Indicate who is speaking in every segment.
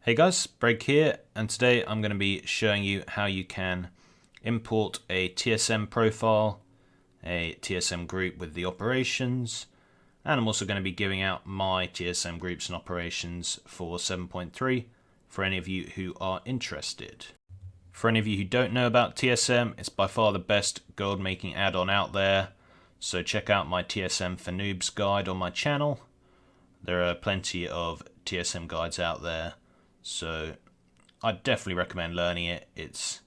Speaker 1: Hey guys, Break here, and today I'm going to be showing you how you can import a TSM profile, a TSM group with the operations, and I'm also going to be giving out my TSM groups and operations for 7.3 for any of you who are interested. For any of you who don't know about TSM, it's by far the best gold making add-on out there, so check out my TSM for Noobs guide on my channel. There are plenty of TSM guides out there. So I'd definitely recommend learning it. It's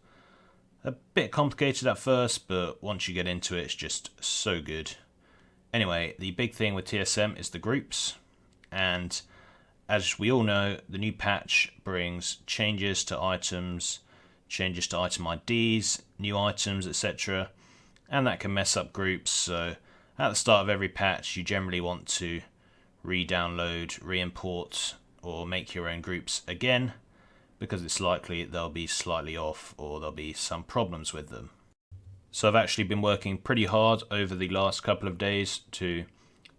Speaker 1: a bit complicated at first, but once you get into it, it's just so good. Anyway, the big thing with TSM is the groups. And as we all know, the new patch brings changes to items, changes to item IDs, new items, etc. And that can mess up groups. So at the start of every patch, you generally want to re-download, re-import, or make your own groups again, because it's likely they'll be slightly off or there'll be some problems with them. So I've actually been working pretty hard over the last couple of days to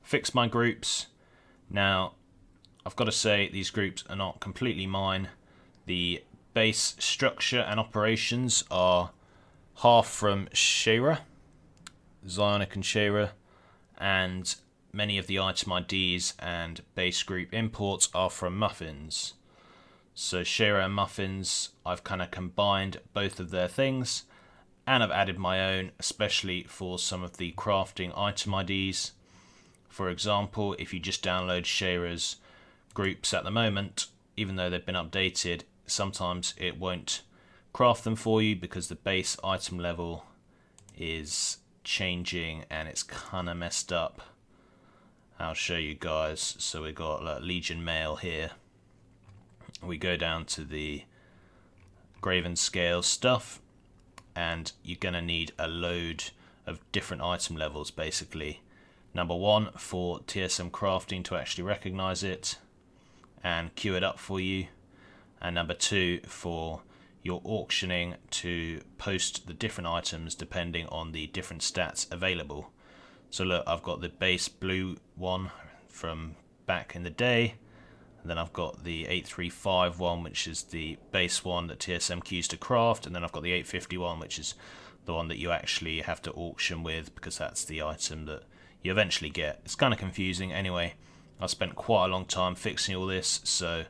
Speaker 1: fix my groups. Now, I've got to say these groups are not completely mine. The base structure and operations are half from Shira, Zionic and Shira, and many of the item IDs and base group imports are from Muffins. So Shira and Muffins, I've kind of combined both of their things, and I've added my own, especially for some of the crafting item IDs. For example, if you just download Shira's groups at the moment, even though they've been updated, sometimes it won't craft them for you because the base item level is changing and it's kind of messed up. I'll show you guys. So we got Legion Mail here. We go down to the Graven Scale stuff, and you're going to need a load of different item levels basically. Number one, for TSM crafting to actually recognize it and queue it up for you, and number two, for your auctioning to post the different items depending on the different stats available. So look, I've got the base blue one from back in the day, and then I've got the 835 one, which is the base one that TSM queues to craft, and then I've got the 851, which is the one that you actually have to auction with, because that's the item that you eventually get. It's kind of confusing. Anyway, I spent quite a long time fixing all this, so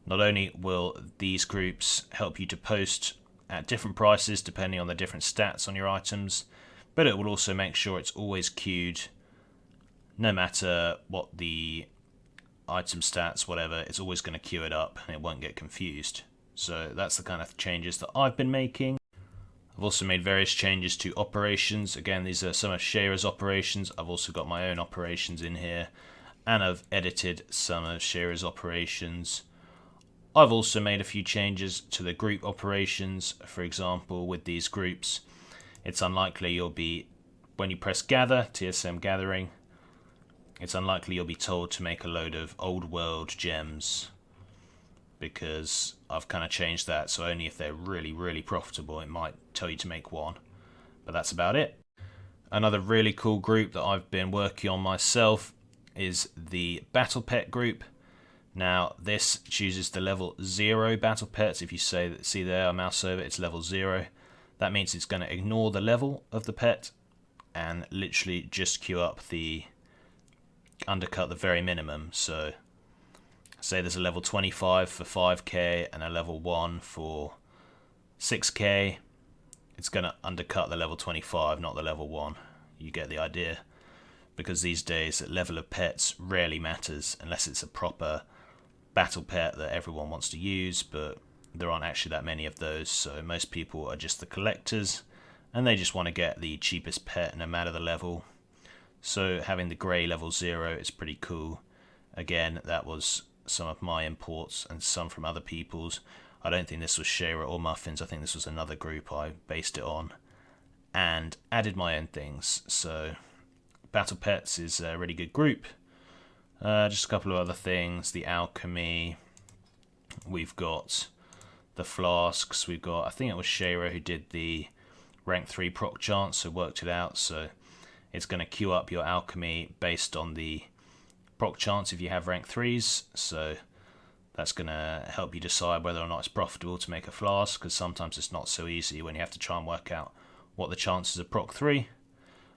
Speaker 1: not only will these groups help you to post at different prices depending on the different stats on your items, but it will also make sure it's always queued no matter what the item stats, whatever, it's always going to queue it up and it won't get confused. So that's the kind of changes that I've been making. I've also made various changes to operations. Again, these are some of Shira's operations. I've also got my own operations in here, and I've edited some of Shira's operations. I've also made a few changes to the group operations. For example, with these groups, it's unlikely you'll be, when you press gather, TSM gathering, it's unlikely you'll be told to make a load of old world gems, because I've kind of changed that, so only if they're really profitable it might tell you to make one, but that's about it. Another really cool group that I've been working on myself is the battle pet group. Now this chooses the level 0 battle pets. If you see there, I mouse over, it's level 0. That means it's going to ignore the level of the pet and literally just queue up the undercut the very minimum. So say there's a level 25 for 5k and a level 1 for 6k, it's going to undercut the level 25, not the level 1. You get the idea, because these days the level of pets rarely matters unless it's a proper battle pet that everyone wants to use, but there aren't actually that many of those, so most people are just the collectors and they just want to get the cheapest pet no matter the level. So having the grey level 0 is pretty cool. Again, that was some of my imports and some from other people's. I don't think this was Shira or Muffins, I think this was another group I based it on and added my own things. So Battle Pets is a really good group. Just a couple of other things, the alchemy, we've got the flasks, we've got, I think it was Shira who did the rank 3 proc chance, so worked it out, so it's going to queue up your alchemy based on the proc chance if you have rank 3s, so That's going to help you decide whether or not it's profitable to make a flask, because sometimes it's not so easy when you have to try and work out what the chances of proc 3.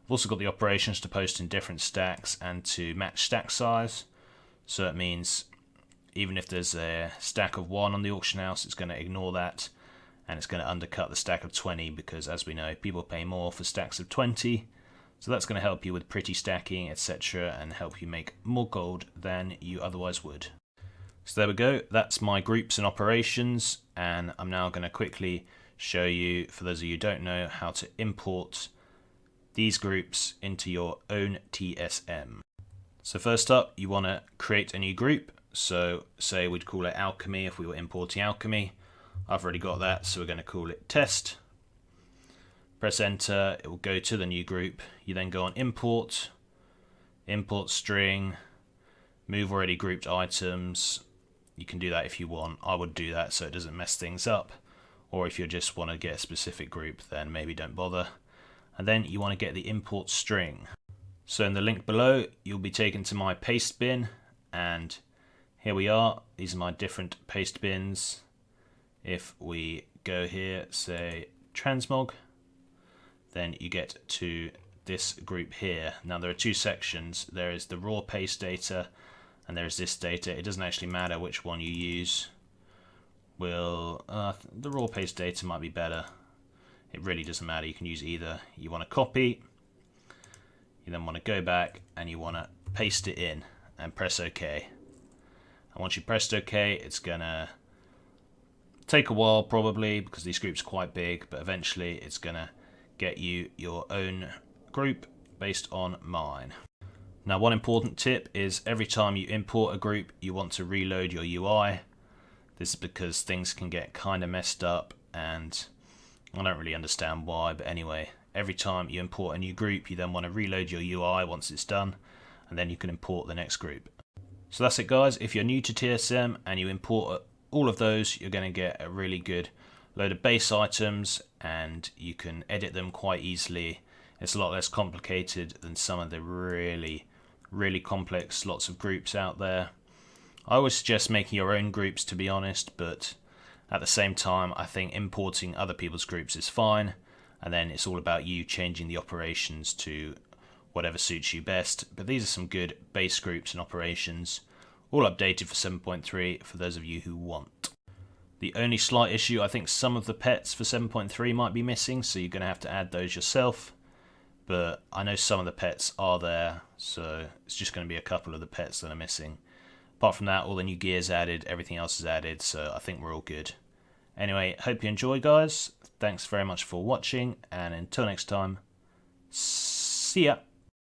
Speaker 1: I've also got the operations to post in different stacks and to match stack size. So it means even if there's a stack of 1 on the auction house, it's going to ignore that, and it's going to undercut the stack of 20, because as we know, people pay more for stacks of 20. So that's going to help you with pretty stacking, etc., and help you make more gold than you otherwise would. So there we go, that's my groups and operations, and I'm now going to quickly show you, for those of you who don't know, how to import these groups into your own TSM. So first up, you want to create a new group. So say we'd call it alchemy if we were importing alchemy. I've already got that, so we're going to call it test. Press enter, it will go to the new group. You then go on import, import string, move already grouped items. You can do that if you want. I would do that so it doesn't mess things up. Or if you just want to get a specific group, then maybe don't bother. And then you want to get the import string. So in the link below, you'll be taken to my paste bin, and here we are. These are my different paste bins. If we go here, say transmog, then you get to this group here. Now there are two sections. There is the raw paste data, and there is this data. It doesn't actually matter which one you use. The raw paste data might be better. It really doesn't matter. You can use either. You want to copy. You then want to go back and you want to paste it in and press OK. And once you pressed OK, it's gonna take a while probably because these groups are quite big, but eventually it's gonna get you your own group based on mine. Now one important tip is every time you import a group, you want to reload your UI. This is because things can get kind of messed up, and I don't really understand why, but anyway, every time you import a new group, you then want to reload your UI once it's done, and then you can import the next group. So that's it guys. If you're new to TSM and you import all of those, you're going to get a really good load of base items, and you can edit them quite easily. It's a lot less complicated than some of the really complex lots of groups out there. I always suggest making your own groups, to be honest, but at the same time I think importing other people's groups is fine, and then it's all about you changing the operations to whatever suits you best. But these are some good base groups and operations, all updated for 7.3 for those of you who want. The only slight issue, I think some of the pets for 7.3 might be missing, so you're going to have to add those yourself. But I know some of the pets are there, so it's just going to be a couple of the pets that are missing. Apart from that, all the new gear's added, everything else is added, so I think we're all good. Anyway, hope you enjoy guys. Thanks very much for watching, and until next time, see ya!